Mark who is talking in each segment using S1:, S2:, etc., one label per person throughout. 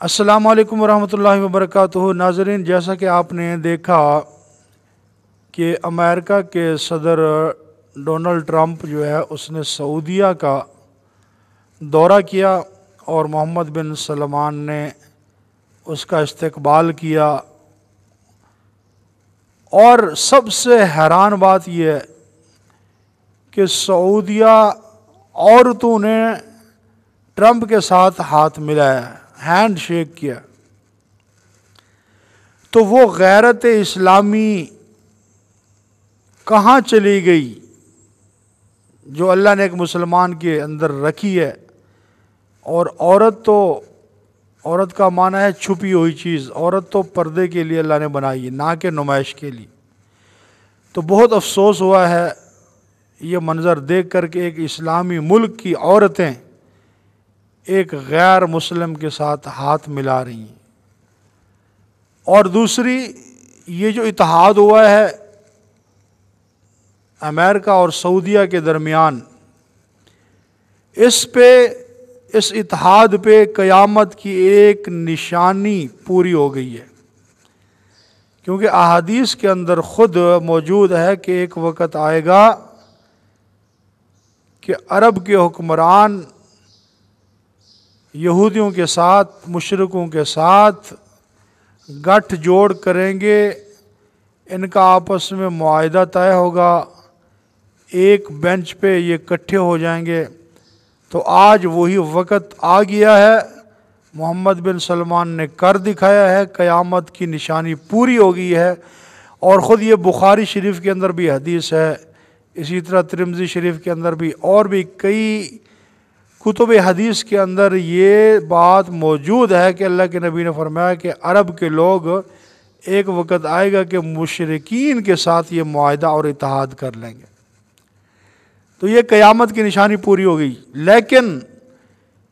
S1: السلام علیکم ورحمۃ اللہ وبرکاتہ۔ ناظرین، جیسا کہ آپ نے دیکھا کہ امریکہ کے صدر ڈونلڈ ٹرمپ جو ہے اس نے سعودیہ کا دورہ کیا اور محمد بن سلمان نے اس کا استقبال کیا، اور سب سے حیران بات یہ ہے کہ سعودیہ عورتوں نے ٹرمپ کے ساتھ ہاتھ ملایا، ہینڈ شیک کیا۔ تو وہ غیرت اسلامی کہاں چلی گئی جو اللہ نے ایک مسلمان کے اندر رکھی ہے؟ اور عورت کا معنی ہے چھپی ہوئی چیز۔ عورت تو پردے کے لیے اللہ نے بنائی ہے، نہ کہ نمائش کے لیے۔ تو بہت افسوس ہوا ہے یہ منظر دیکھ کر کے ایک اسلامی ملک کی عورتیں ایک غیر مسلم کے ساتھ ہاتھ ملا رہی ہیں۔ اور دوسری، یہ جو اتحاد ہوا ہے امریکہ اور سعودیہ کے درمیان، اس اتحاد پہ قیامت کی ایک نشانی پوری ہو گئی ہے، کیونکہ احادیث کے اندر خود موجود ہے کہ ایک وقت آئے گا کہ عرب کے حکمران یہودیوں کے ساتھ، مشرکوں کے ساتھ گٹھ جوڑ کریں گے، ان کا آپس میں معاہدہ طے ہوگا، ایک بینچ پہ یہ اکٹھے ہو جائیں گے۔ تو آج وہی وقت آ گیا ہے، محمد بن سلمان نے کر دکھایا ہے، قیامت کی نشانی پوری ہو گئی ہے۔ اور خود یہ بخاری شریف کے اندر بھی حدیث ہے، اسی طرح ترمذی شریف کے اندر بھی، اور بھی کئی کتب حدیث کے اندر یہ بات موجود ہے کہ اللہ کے نبی نے فرمایا کہ عرب کے لوگ ایک وقت آئے گا کہ مشرکین کے ساتھ یہ معاہدہ اور اتحاد کر لیں گے۔ تو یہ قیامت کی نشانی پوری ہو گئی۔ لیکن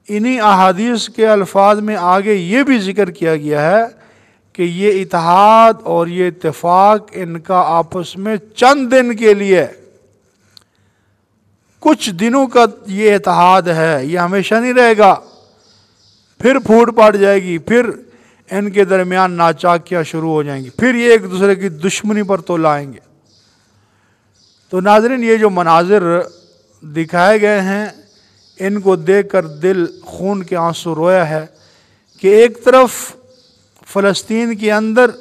S1: انہی احادیث کے الفاظ میں آگے یہ بھی ذکر کیا گیا ہے کہ یہ اتحاد اور یہ اتفاق ان کا آپس میں چند دن کے لیے، کچھ دنوں کا یہ اتحاد ہے، یہ ہمیشہ نہیں رہے گا، پھر پھوٹ پڑ جائے گی، پھر ان کے درمیان ناچاکیاں شروع ہو جائیں گی، پھر یہ ایک دوسرے کی دشمنی پر تو لائیں گے۔ تو ناظرین، یہ جو مناظر دکھائے گئے ہیں ان کو دیکھ کر دل خون کے آنسو رویا ہے کہ ایک طرف فلسطین کے اندر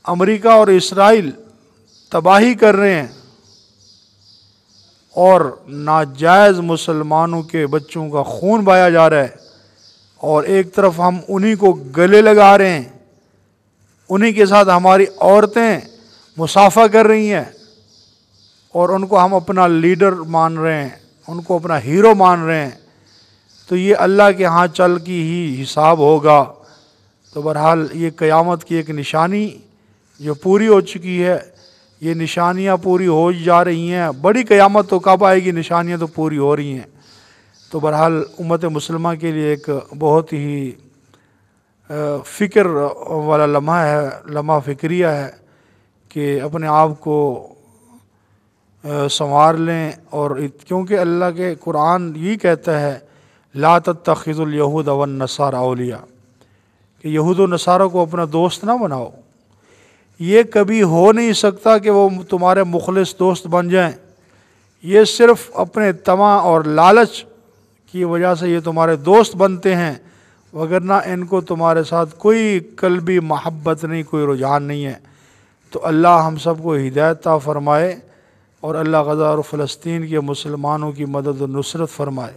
S1: امریکہ اور اسرائیل تباہی کر رہے ہیں اور ناجائز مسلمانوں کے بچوں کا خون بہایا جا رہا ہے، اور ایک طرف ہم انہی کو گلے لگا رہے ہیں، انہی کے ساتھ ہماری عورتیں مصافحہ کر رہی ہیں، اور ان کو ہم اپنا لیڈر مان رہے ہیں، ان کو اپنا ہیرو مان رہے ہیں۔ تو یہ اللہ کے ہاں چل کی ہی حساب ہوگا۔ تو بہرحال یہ قیامت کی ایک نشانی جو پوری ہو چکی ہے، یہ نشانیاں پوری ہو جا رہی ہیں۔ بڑی قیامت تو کب آئے گی، نشانیاں تو پوری ہو رہی ہیں۔ تو بہرحال امت مسلمہ کے لیے ایک بہت ہی فکر والا لمحہ ہے، لمحہ فکریہ ہے کہ اپنے آپ کو سنوار لیں، اور کیونکہ اللہ کے قرآن یہ کہتا ہے لا تتخذوا الیہود والنصارى اولیاء، کہ یہود و نصارہ کو اپنا دوست نہ بناؤ۔ یہ کبھی ہو نہیں سکتا کہ وہ تمہارے مخلص دوست بن جائیں، یہ صرف اپنے طمع اور لالچ کی وجہ سے یہ تمہارے دوست بنتے ہیں، وگرنہ ان کو تمہارے ساتھ کوئی قلبی محبت نہیں، کوئی رجحان نہیں ہے۔ تو اللہ ہم سب کو ہدایت عطا فرمائے، اور اللہ غزہ اور فلسطین کے مسلمانوں کی مدد و نصرت فرمائے۔